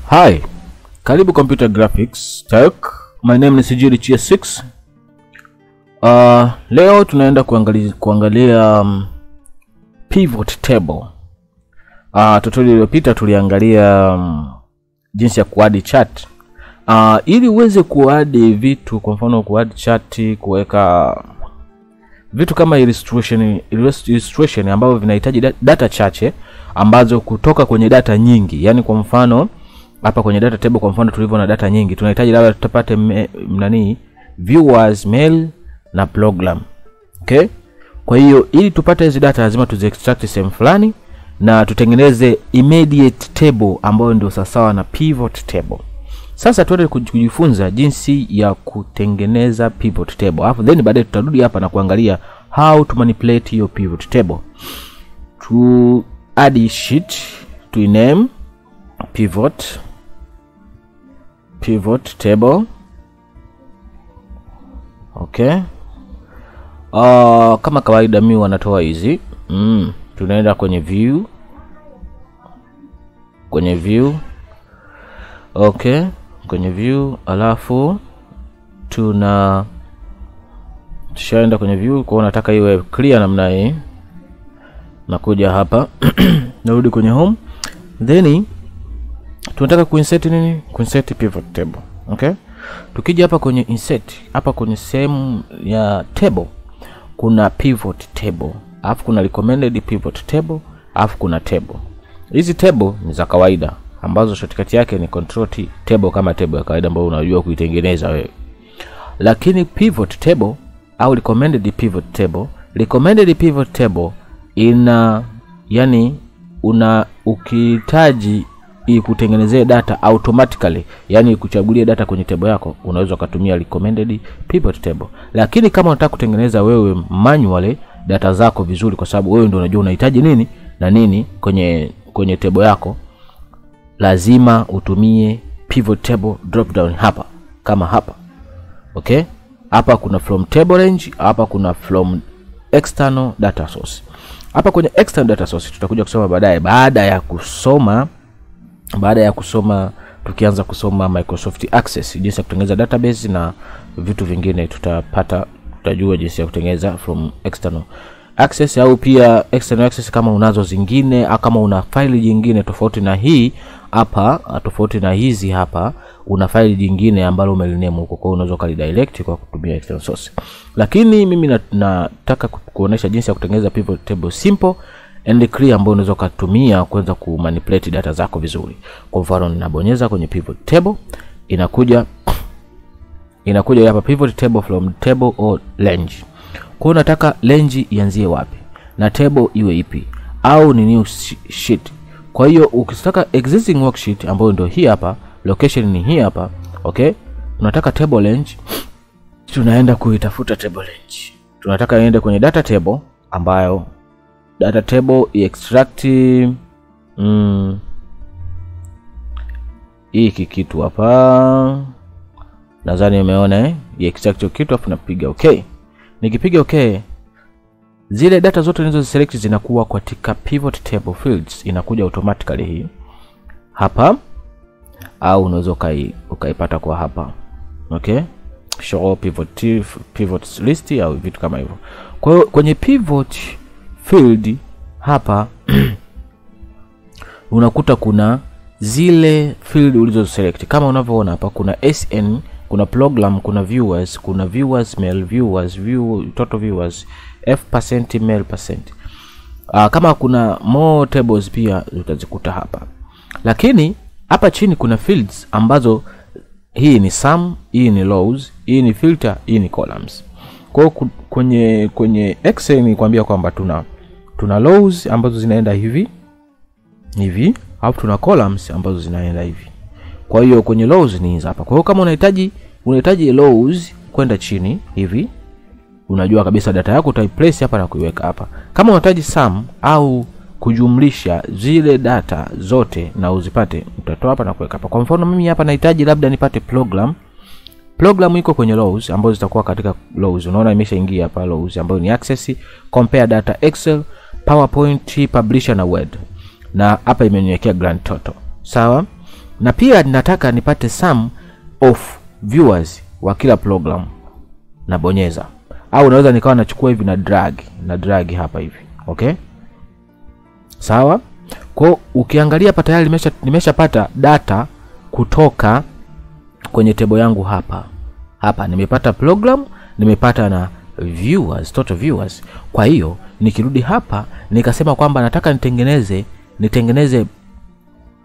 Hi, karibu Computer Graphics Tech. My name is CG6. Leo tunaenda kuangalia pivot table. Tutorial iliyopita tuliangalia jinsi ya kuadi chart. Ili uweze kuadi vitu, kwa mfano kuadi chart, kuweka vitu kama illustration ambavyo vinahitaji data chache ambazo kutoka kwenye data nyingi. Yani kwa mfano hapa kwenye data table, kwa mfano tulivyo na data nyingi, tunahitaji labda tutapate viewers, mail na program. Okay? Kwa hiyo ili tupate hizi data lazima tuzi-extract sehemu fulani na tutengeneze immediate table ambayo ndio sawa na pivot table. Sasa tuende kujifunza jinsi ya kutengeneza pivot table. Alafu then baadaye tutarudi hapa na kuangalia how to manipulate your pivot table. To add sheet, to name pivot table. Okay. Kama kawaida mimi wanatoa hizi. Tunaenda kwenye view. Okay, kwenye view, alafu tushaenda kwenye view. Kwa nataka iwe clear namna hii. Nakuja hapa narudi kwenye home. Then tunataka kuinsert nini? Kuinsert pivot table. Okay? Tukija hapa kwenye insert, hapa kwenye sehemu ya table kuna pivot table, alafu kuna recommended pivot table, alafu kuna table. Hizi table ni za kawaida ambazo shortcut yake ni control T, table kama table ya kawaida ambayo unajua kuitengeneza wewe. Lakini pivot table au recommended pivot table ukihitaji kutengenezea data automatically, yani kuchagulia data kwenye table yako, unaweza kutumia recommended pivot table. Lakini kama unataka kutengeneza wewe manually data zako vizuri, kwa sababu wewe ndio unajua unahitaji nini na nini kwenye table yako, lazima utumie pivot table drop down hapa, kama hapa. Okay? Hapa kuna from table range, hapa kuna from external data source. Hapa kwenye external data source tutakuja kusoma baadaye, baada ya kusoma tukianza kusoma Microsoft Access, jinsi ya kutengeneza database na vitu vingine tutajua jinsi ya kutengeneza from external access, au pia external access kama unazo zingine, au kama una file nyingine tofauti na hii hapa, tofauti na hizi hapa, una file nyingine ambalo umeliname huko, kwa unaweza kulidirect kwa kutumia external source. Lakini mimi nataka kuonesha jinsi ya kutengeneza pivot table simple and clear ambayo unaweza kutumia kuanza kumanipulate data zako vizuri. Kwa mfano ninabonyeza kwenye pivot table, inakuja hapa pivot table from table or range. Kwa hiyo nataka range ianzie wapi na table iwe ipi, au ni new sheet. Kwa hiyo ukitaka existing worksheet ambayo ndio hii hapa, location ni hii hapa. Okay? Tunataka table range, tunaenda kuitafuta table range. Tunataka iende kwenye data table, ambayo data table extract hiki kitu hapa. Nadhani umeona extract kitu, afu napiga okay. Nikipiga okay, zile data zote nilizo select zinakuwa katika pivot table fields, inakuja automatically hii hapa, au unaweza ukaipata kwa hapa. Okay? Show pivot list au vitu kama hivyo. Kwa hiyo kwenye pivot field hapa unakuta kuna zile field ulizo select kama unavyoona hapa. Kuna SN, kuna program, kuna viewers, kuna viewers mail, total viewers, F% mail percent. Kama kuna more tables pia utazikuta hapa. Lakini hapa chini kuna fields ambazo hii ni sum, hii ni rows, hii ni filter, hii ni columns. Kwa kwenye Excel ni kuambia kwamba tuna rows ambazo zinaenda hivi, au tuna columns ambazo zinaenda hivi. Kwa hiyo kwenye rows ni hizi hapa. Kwa hiyo kama unahitaji rows kwenda chini hivi, unajua kabisa data yako utaiplace hapa na kuiweka hapa. Kama unahitaji sum au kujumlisha zile data zote na uzipate, utatoa hapa na kuweka hapa. Kwa mfano mimi hapa nahitaji labda nipate program iko kwenye rows ambazo zitakuwa katika rows. Unaona imeshaingia hapa rows ambayo ni access, compare data, Excel, PowerPoint, publisher na Word. Na hapa imeniwekea grand total. Sawa? na pia nataka nipate sum of viewers wa kila program, na bonyeza, au naweza nikawa nachukua hivi na drag hapa hivi. Okay, sawa. Kwa ukiangalia hapa tayari nimeshapata data kutoka kwenye table yangu hapa nimepata program, nimepata na viewers, total viewers. Kwa hiyo nikirudi hapa nikasema kwamba nataka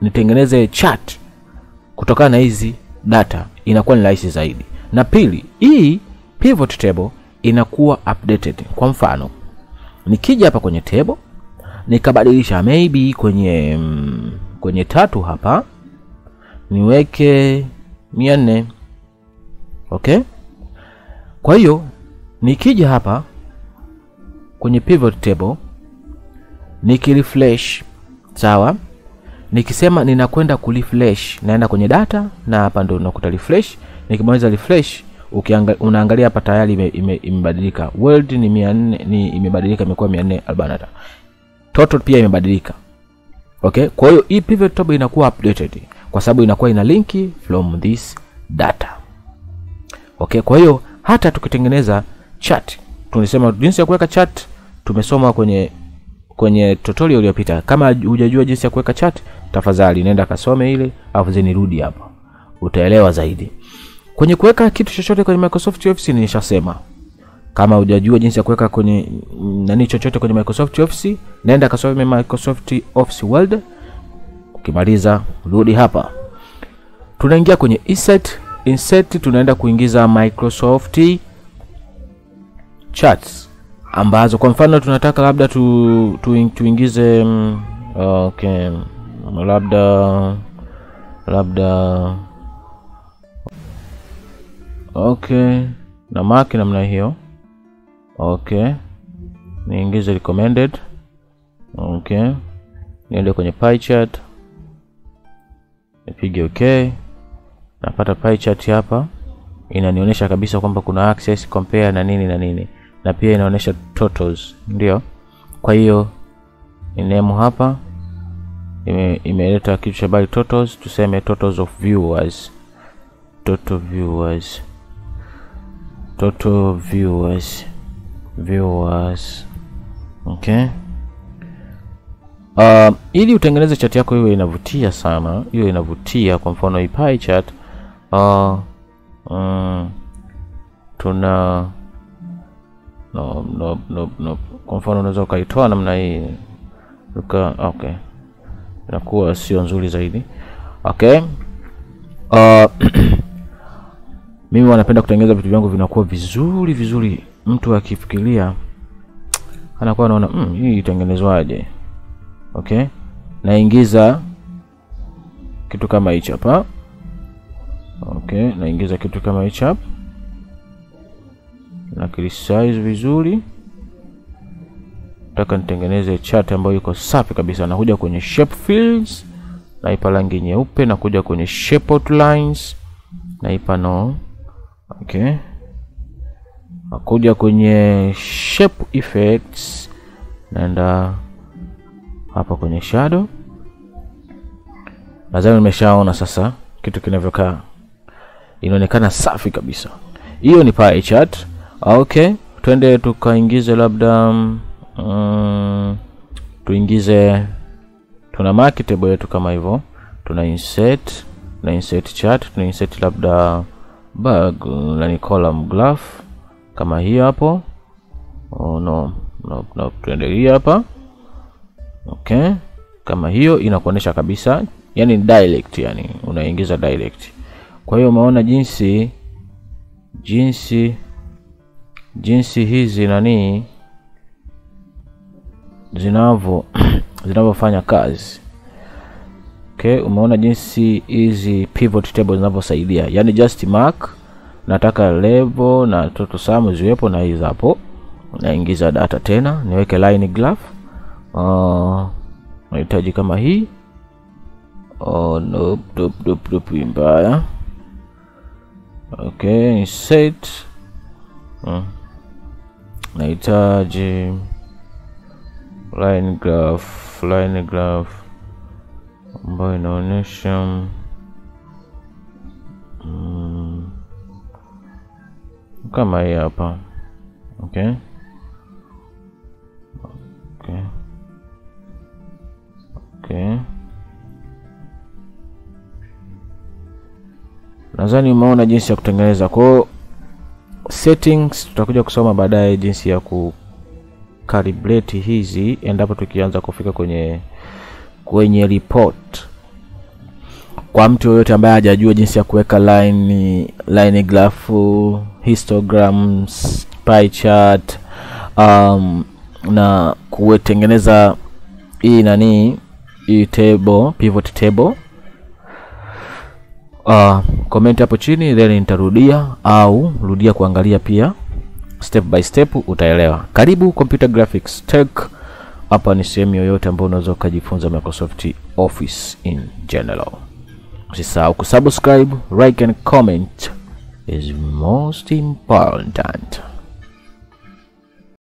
nitengeneze chart kutokana na hizi data, inakuwa ni rahisi zaidi. Na pili, hii pivot table inakuwa updated. Kwa mfano, nikija hapa kwenye table nikabadilisha maybe kwenye 3 hapa niweke 400. Okay, kwa hiyo nikija hapa kwenye pivot table nikirefresh, sawa, nikisema ninakwenda kurefresh, naenda kwenye data na hapa ndo unakuta refresh. Nikimaliza refresh, unaangalia hapa tayari imebadilika. World ni 400, imebadilika imekuwa 445. Total pia imebadilika. Okay, kwa hiyo hii pivot table inakuwa updated kwa sababu inakuwa ina linki from this data. Okay, kwa hiyo hata tukitengeneza chart, tulisema jinsi ya kuweka chart, tumesoma kwenye tutorial iliyopita. Kama hujajua jinsi ya kuweka chart, tafadhali nenda kasome ile afu zinirudi hapa, utaelewa zaidi. Kwenye kuweka kitu chochote kwenye Microsoft Office nilishasema. Kama hujajua jinsi ya kuweka kwenye chochote kwenye Microsoft Office, nenda kasome Microsoft Office Word. Ukimaliza rudi hapa. Tunaingia kwenye insert, tunaenda kuingiza Microsoft Charts ambazo kwa mfano tunataka labda tuingize okay, labda okay, na mark namna hiyo. Okay, niingize recommended. Okay, niende kwenye pie chart, nipige okay, napata pie chart hapa. Inanionyesha kabisa kwamba kuna access, compare na nini, na pia inaonyesha totals, ndio. Kwa hiyo name hapa imeleta kitu cha habari totals, tuseme totals of viewers, total viewers. Okay, ili utengeneze chart yako iwe inavutia sana, iwe inavutia, kwa mfano hii pie chart tuna no, kwa mfano unaweza ukaitoa namna hii okay, inakuwa sio nzuri zaidi. Okay, mimi wanapenda kutengeneza vitu vyangu vinakuwa vizuri, mtu akifikiria anakuwa anaona hii itengenezwaje. Okay, naingiza kitu kama hicho hapa. Okay, naingiza kitu kama hicho hapa, na resize vizuri. Nataka nitengeneze chart ambayo iko safi kabisa. Nakuja kwenye shape fields, naipa rangi nyeupe, na kuja kwenye shape outlines, naipa no. Okay, nakuja kwenye shape effects, naenda hapa kwenye shadow. Nadhani nimeshaona sasa kitu kinavyokaa, inaonekana safi kabisa. Hiyo ni pie chart. Okay, twende tukaingize labda tuna mark table yetu kama hivyo, tuna insert chart, tuna insert labda bag na column graph kama hii hapo. No, tuendelee hapa. Okay, kama hiyo inakuonesha kabisa, yani direct, yani unaingiza direct. Kwa hiyo umeona jinsi hizi zinavyofanya kazi. Okay, umeona jinsi hizi pivot tables zinavyosaidia. Yani just mark, nataka level na total sum ziwepo, na hizo hapo naingiza data tena, niweke line graph. Nahitaji kama hii. Mbaya. Okay, insert. Nahitaji line graph ambayo inaonyesha kama hii hapa. Okay. Nadhani umeona jinsi ya kutengeneza. Kwa settings tutakuja kusoma baadaye jinsi ya ku calibrate hizi endapo tukianza kufika kwenye report. Kwa mtu yoyote ambaye hajajua jinsi ya kuweka line graph, histograms, pie chart, na kutengeneza hii table, pivot table, comment hapo chini, then nitarudia au rudia kuangalia pia step by step, utaelewa. Karibu Computer Graphics Tech. Hapa ni sehemu yoyote ambayo unaweza kujifunza Microsoft Office in general. Usisahau kusubscribe, like and comment is most important.